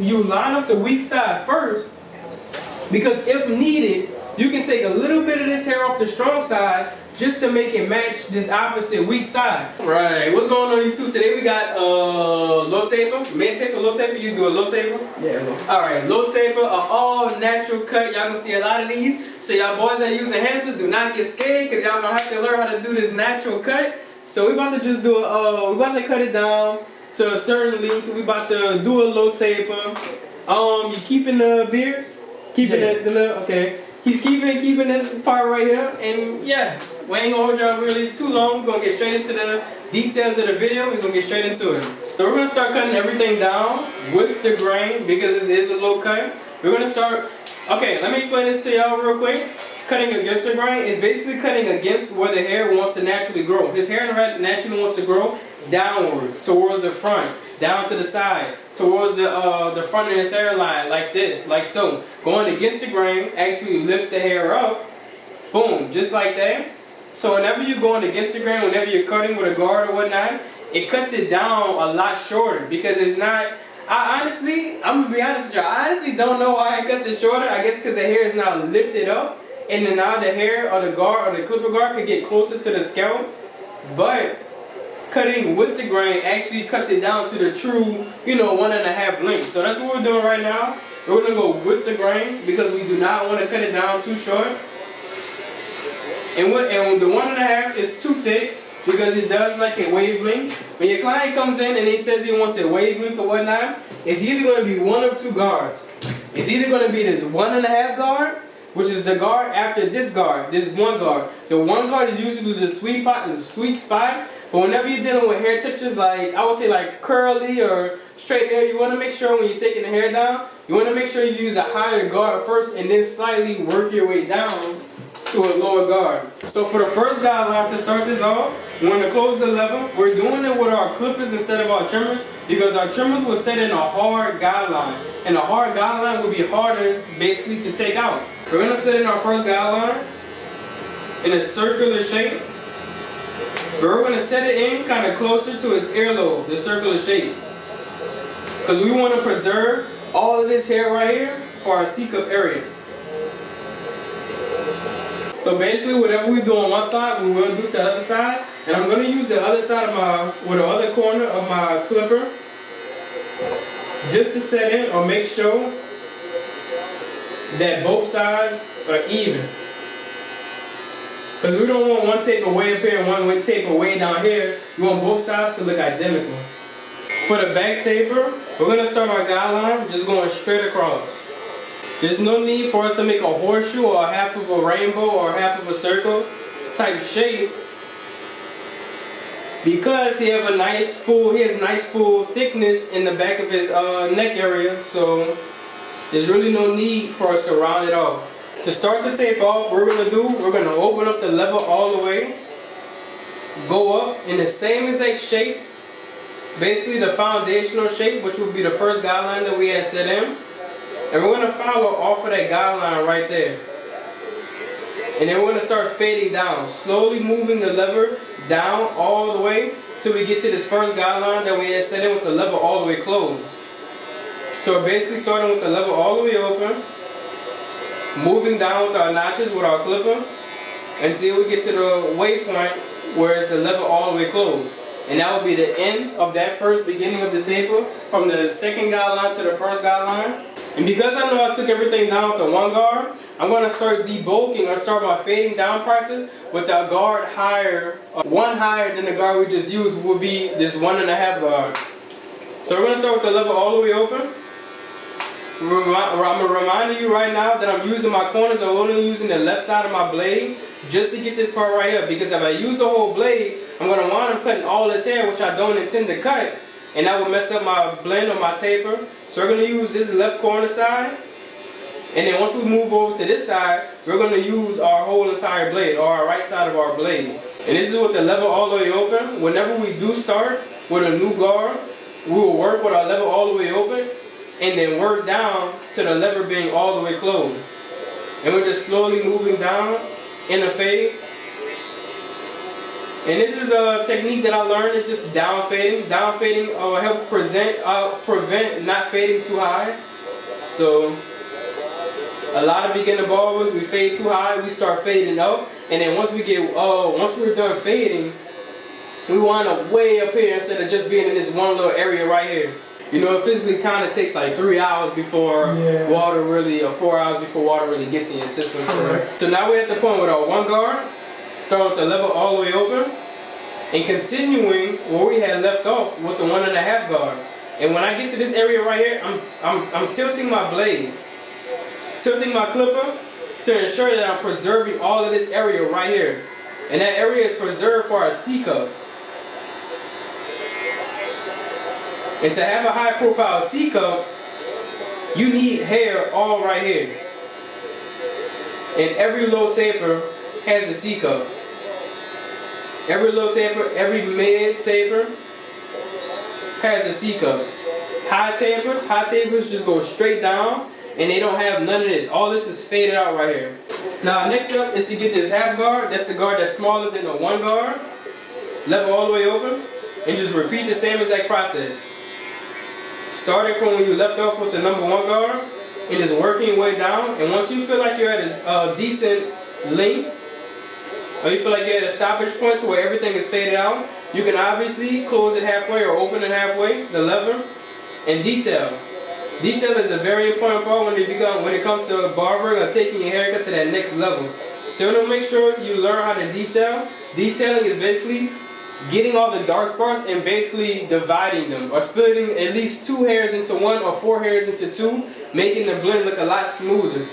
You line up the weak side first, because if needed, you can take a little bit of this hair off the strong side just to make it match this opposite weak side. Right, what's going on YouTube? Today we got low taper, mid taper, low taper. You do a low taper? Yeah. Alright, low taper, all natural cut. Y'all gonna see a lot of these. So y'all boys that use enhancements, do not get scared, because y'all gonna have to learn how to do this natural cut. So we about to just do we about to cut it down to a certain length. We about to do a low taper. You keeping the beard? Keeping the little, okay. He's keeping this part right here, and yeah, we ain't gonna hold y'all really too long. We're gonna get straight into the details of the video. We're gonna get straight into it. So we're gonna start cutting everything down with the grain because this is a low cut. We're gonna start, okay, let me explain this to y'all real quick. Cutting against the grain is basically cutting against where the hair wants to naturally grow. His hair naturally wants to grow downwards, towards the front, down to the side, towards the front of his hairline, like this, like so. Going against the grain actually lifts the hair up, boom, just like that. So whenever you're going against the grain, whenever you're cutting with a guard or whatnot, it cuts it down a lot shorter because it's not, I'm gonna be honest with you, I honestly don't know why it cuts it shorter. I guess because the hair is now lifted up, and then now the hair or the guard or the clipper guard could get closer to the scalp. But cutting with the grain actually cuts it down to the true, 1.5 length. So that's what we're doing right now. We're gonna go with the grain because we do not want to cut it down too short. And the 1.5 is too thick because it does like a wavelength. When your client comes in and he says he wants a wavelength or whatnot, it's either going to be one of two guards. It's either going to be this 1.5 guard, which is the guard after this guard, this one guard. The one guard is usually the sweet spot. But whenever you're dealing with hair textures like, I would say like curly or straight hair, you want to make sure when you're taking the hair down, you want to make sure you use a higher guard first and then slightly work your way down to a lower guard. So for the first guideline, to start this off, we're going to close the lever. We're doing it with our clippers instead of our trimmers because our trimmers will set in a hard guideline. And a hard guideline will be harder basically to take out. We're going to set in our first guideline in a circular shape. But we're going to set it in kind of closer to his earlobe, the circular shape. Because we want to preserve all of this hair right here for our C-cup area. So basically whatever we do on one side, we will do to the other side. And I'm going to use the other side of the other corner of my clipper just to set in or make sure that both sides are even. Because we don't want one taper way up here and one taper way down here. We want both sides to look identical. For the back taper, we're going to start our guideline just going straight across. There's no need for us to make a horseshoe or half of a rainbow or half of a circle type shape because he has nice full thickness in the back of his neck area, so there's really no need for us to round it off. To start the tape off, we're going to open up the lever all the way, go up in the same exact shape, basically the foundational shape, which will be the first guideline that we had set in. And we're going to follow off of that guideline right there. And then we're going to start fading down, slowly moving the lever down all the way till we get to this first guideline that we had set in with the lever all the way closed. So we're basically starting with the lever all the way open, moving down with our notches with our clipper until we get to the waypoint where it's the lever all the way closed. And that will be the end of that first beginning of the taper from the second guideline to the first guideline. And because I know I took everything down with the one guard, I'm going to start debulking or start my fading down process with the guard higher. One higher than the guard we just used would be this 1.5 guard. So we're going to start with the lever all the way open. I'm reminding you right now that I'm using my corners, I'm only using the left side of my blade just to get this part right here, because if I use the whole blade, I'm going to wind up cutting all this hair, which I don't intend to cut, and that will mess up my blend or my taper. So we're going to use this left corner side, and then once we move over to this side, we're going to use our whole entire blade, or our right side of our blade. And this is with the lever all the way open. Whenever we do start with a new guard, we will work with our lever all the way open, and then work down to the lever being all the way closed. And we're just slowly moving down in a fade. And this is a technique that I learned. It's just down fading. Down fading helps prevent not fading too high. So a lot of beginner barbers, we fade too high, we start fading up, and then once we're done fading, we wind up way up here instead of just being in this one little area right here. You know, it physically kind of takes like 3 hours before water really, or 4 hours before water really gets in your system. So now we're at the point with our one guard. Start with the level all the way open, and continuing where we had left off with the 1.5 guard. And when I get to this area right here, I'm tilting my blade, tilting my clipper to ensure that I'm preserving all of this area right here. And that area is preserved for our C cup. And to have a high profile C cup, you need hair all right here. And every low taper has a C cup. Every low taper, every mid taper has a C cup. High tapers just go straight down, and they don't have none of this. All this is faded out right here. Now next up is to get this half guard. That's the guard that's smaller than the one guard. Level all the way open, and just repeat the same exact process. Starting from when you left off with the number one guard, and just working your way down. And once you feel like you're at a decent length, or you feel like you're at a stoppage point to where everything is faded out, you can obviously close it halfway or open it halfway, the lever, and detail. Detail is a very important part when it comes to barbering or taking your haircut to that next level. So you want to make sure you learn how to detail. Detailing is basically getting all the dark spots and basically dividing them, or splitting at least 2 hairs into 1 or 4 hairs into 2, making the blend look a lot smoother.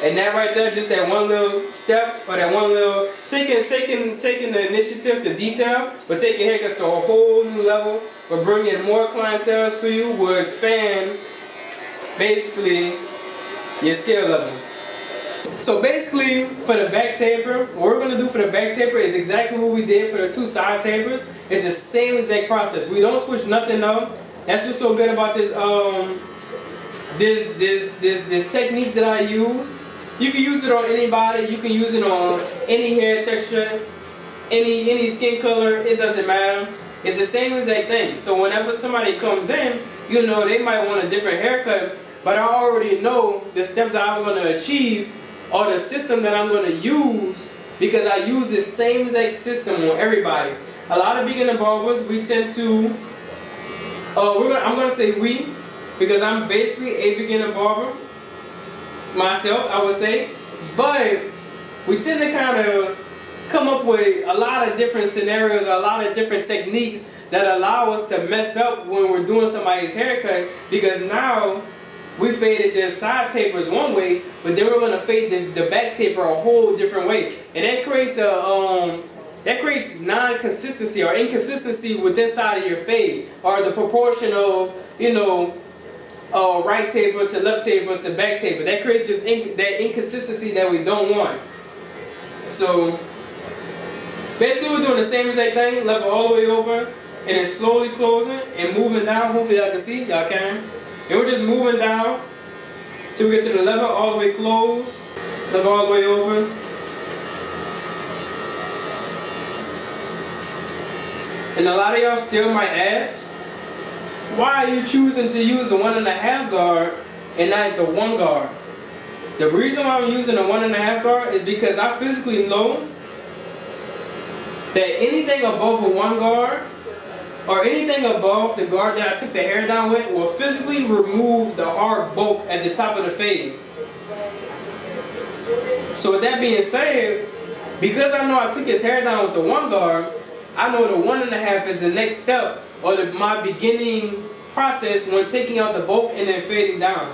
And that right there, just that one little step, or that one little taking the initiative to detail, but taking haircuts to a whole new level, but bringing more clientele for you, will expand basically your skill level. So basically, for the back taper, what we're going to do for the back taper is exactly what we did for the 2 side tapers. It's the same exact process. We don't switch nothing up. That's what's so good about this this technique that I use. You can use it on anybody. You can use it on any hair texture, any skin color. It doesn't matter. It's the same exact thing. So whenever somebody comes in, you know they might want a different haircut, but I already know the steps that I'm going to achieve, or the system that I'm going to use, because I use the same exact system on everybody. A lot of beginner barbers, we tend to, I'm going to say we, because I'm basically a beginner barber myself, I would say, but we tend to kind of come up with a lot of different scenarios, or a lot of different techniques that allow us to mess up when we're doing somebody's haircut, because now we faded their side tapers one way, but then we're going to fade the back taper a whole different way, and that creates non-consistency or inconsistency with inside of your fade, or the proportion of, you know, right taper to left taper to back taper. That creates just that inconsistency that we don't want. So basically, we're doing the same exact thing, level all the way over, and then slowly closing and moving down. Hopefully y'all can see, y'all can. And we're just moving down till we get to the level all the way closed, level all the way over. And a lot of y'all still might ask, why are you choosing to use the 1.5 guard and not the 1 guard? The reason why I'm using the 1.5 guard is because I physically know that anything above a 1 guard, or anything above the guard that I took the hair down with, will physically remove the hard bulk at the top of the fade. So with that being said, because I know I took his hair down with the 1 guard, I know the 1.5 is the next step, or my beginning process when taking out the bulk and then fading down.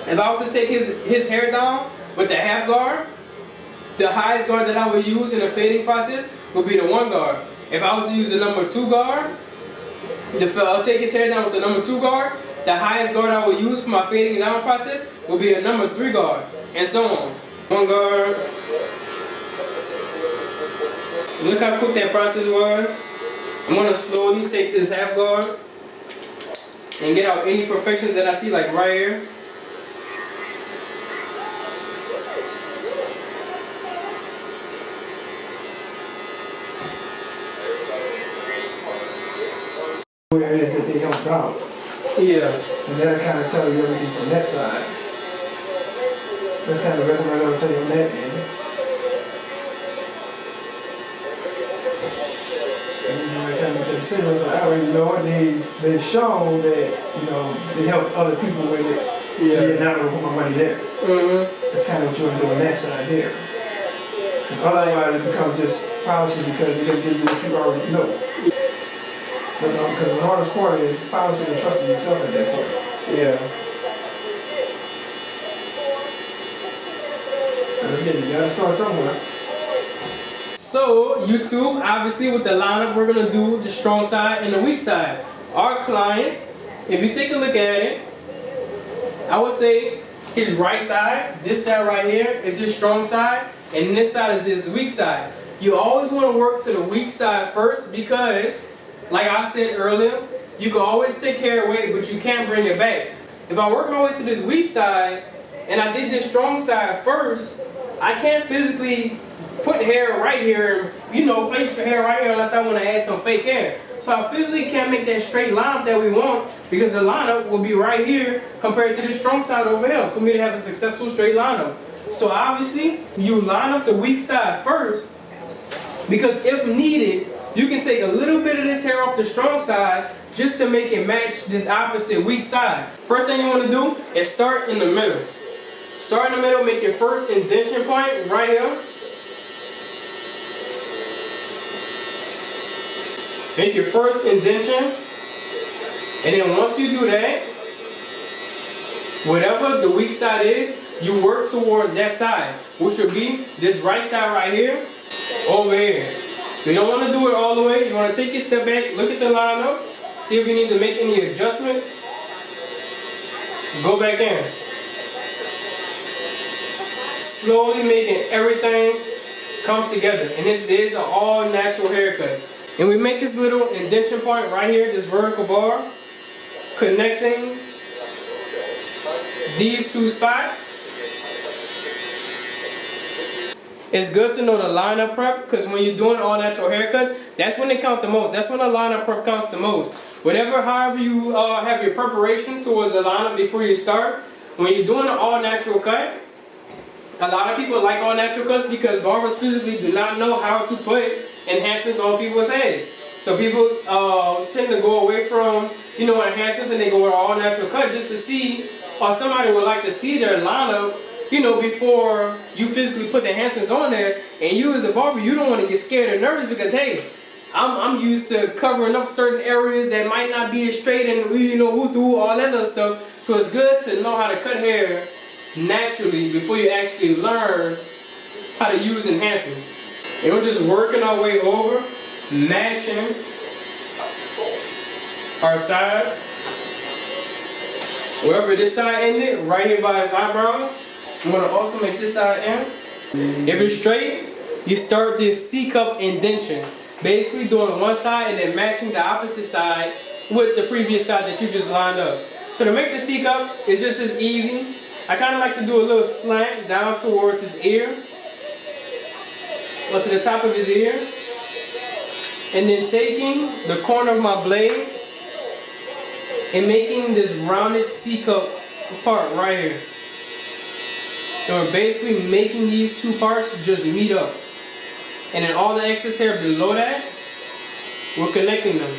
If I was to take his hair down with the half guard, the highest guard that I would use in the fading process would be the 1 guard. If I was to use the number 2 guard, I'll take his hair down with the number 2 guard, the highest guard I would use for my fading down process will be a number 3 guard, and so on. 1 guard. Look how quick that process was. I'm going to slowly take this half guard and get out any imperfections that I see, like right here. where it is that they helped out. Yeah. And that'll kind of tell you everything from that side. That's kind of the resume I'm going to tell you on that end. I already know it. They've shown that, you know, they help other people with it. Yeah, now I'm going to put my money there. That's kind of what you want to do on that side there. Otherwise, it becomes just policy because they're going to give you what you already know. But because the hardest part is policy and trusting yourself at that point. Yeah. And again, you got to start somewhere. So, YouTube, obviously with the lineup, we're going to do the strong side and the weak side. Our client, if you take a look at it, I would say his right side, this side right here, is his strong side, and this side is his weak side. You always want to work to the weak side first because, like I said earlier, you can always take hair away, but you can't bring it back. If I work my way to this weak side, and I did this strong side first, I can't physically put hair right here, you know, place your hair right here unless I want to add some fake hair. So I physically can't make that straight lineup that we want because the lineup will be right here compared to the strong side over here for me to have a successful straight lineup. So obviously, you line up the weak side first because if needed, you can take a little bit of this hair off the strong side just to make it match this opposite weak side. First thing you want to do is start in the middle. Start in the middle, make your first indentation point right here. Make your first indentation, and then once you do that, whatever the weak side is, you work towards that side, which will be this right side right here, over here. You don't want to do it all the way. You want to take your step back, look at the lineup, see if you need to make any adjustments. Go back in. Slowly making everything come together, and this is an all natural haircut. And we make this little indentation point right here, this vertical bar, connecting these two spots. It's good to know the lineup prep because when you're doing all natural haircuts, that's when they count the most. That's when the lineup prep counts the most. However you have your preparation towards the lineup before you start, when you're doing an all natural cut, a lot of people like all natural cuts because barbers physically do not know how to put enhancements on people's heads. So people tend to go away from, you know, enhancements and they go with all natural cut just to see, or somebody would like to see their lineup, you know, before you physically put the enhancements on there. And you as a barber, you don't want to get scared or nervous because, hey, I'm used to covering up certain areas that might not be as straight and, you know, all that other stuff. So it's good to know how to cut hair naturally before you actually learn how to use enhancements. And we're just working our way over, matching our sides. Wherever this side ended, right here by his eyebrows, I'm going to also make this side end. If it's straight, you start this C-cup indentions. Basically doing one side and then matching the opposite side with the previous side that you just lined up. So to make the C-cup, it's just as easy. I kind of like to do a little slant down towards his ear, or to the top of his ear, and then taking the corner of my blade and making this rounded C-cup part right here. So we're basically making these two parts just meet up. And then all the excess hair below that, we're connecting them.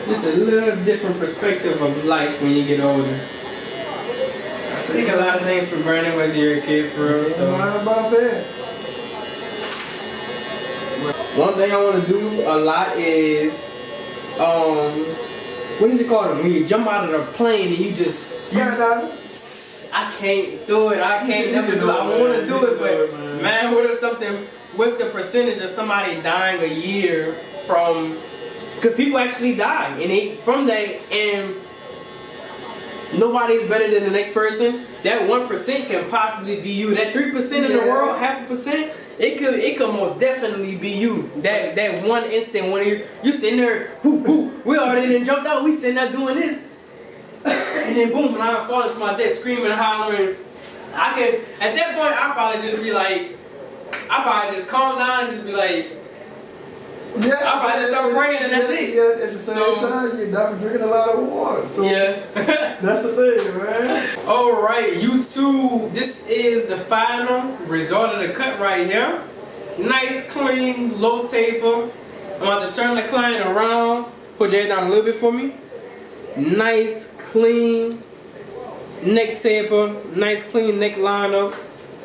Just a little different perspective of life when you get older. I take a lot of things for granted when you're a kid, for real. So About that. one thing I want to do a lot is, what is it called? When you jump out of the plane and you just, I can't do it. I can't never do it. I want to do it, but man, what's the percentage of somebody dying a year from? Because people actually die, and from that, and nobody's better than the next person. That 1% can possibly be you. That 3% in the world, 0.5%, it could most definitely be you. That one instant when you sitting there, we already done jumped out. We sitting there doing this, and then boom, and I fall into my desk screaming and hollering. At that point, I'd probably just be like, I probably just calm down and just be like, yeah, I probably just start praying and that's it. Yeah, at the same time, you're not drinking a lot of water. So yeah. that's the thing, man. Alright, YouTube, this is the final result of the cut right here. Nice, clean, low taper. I'm about to turn the client around. Put your head down a little bit for me. Nice, clean neck taper. Nice, clean neck lineup.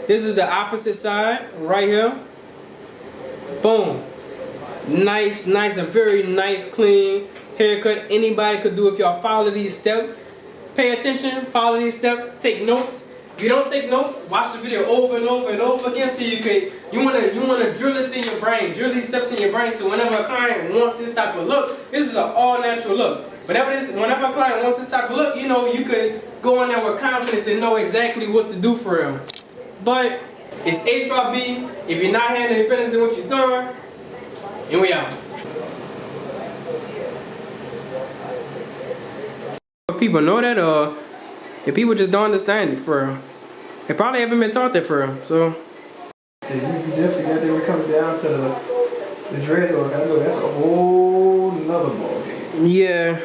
This is the opposite side, right here. Boom. Nice, a very nice, clean haircut. Anybody could do if y'all follow these steps. Pay attention, follow these steps, take notes. If you don't take notes, watch the video over and over and over again so you wanna drill this in your brain, drill these steps in your brain so whenever a client wants this type of look, this is an all natural look. Whenever a client wants this type of look, you know, you could go in there with confidence and know exactly what to do for them. But it's HYB. If you're not handling business in what you're doing, and we out. If people know that, or if people just don't understand it for real. They probably haven't been taught that for real, so. See, you definitely got there when it comes down to the dreadlock. I know that's a whole nother ballgame. Yeah.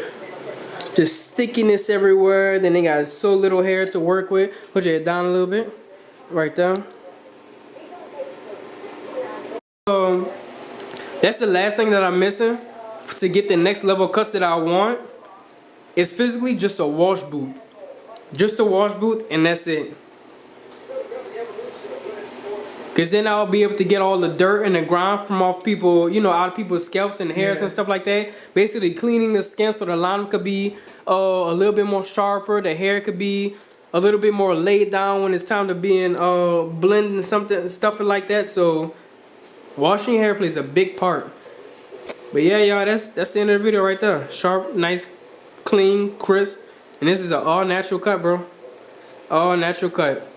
Just stickiness everywhere. Then they got so little hair to work with. Put your head down a little bit. Right there. That's the last thing that I'm missing to get the next level cuts that I want. It's physically just a wash boot. Just a wash boot, and that's it. Because then I'll be able to get all the dirt and the grime from off people, you know, out of people's scalps and hairs and stuff like that. Basically cleaning the skin so the line could be a little bit more sharper. The hair could be a little bit more laid down when it's time to be in blending stuff like that. So washing your hair plays a big part. But yeah, y'all, that's the end of the video right there. Sharp, nice, clean, crisp. And this is an all natural cut, bro. All natural cut.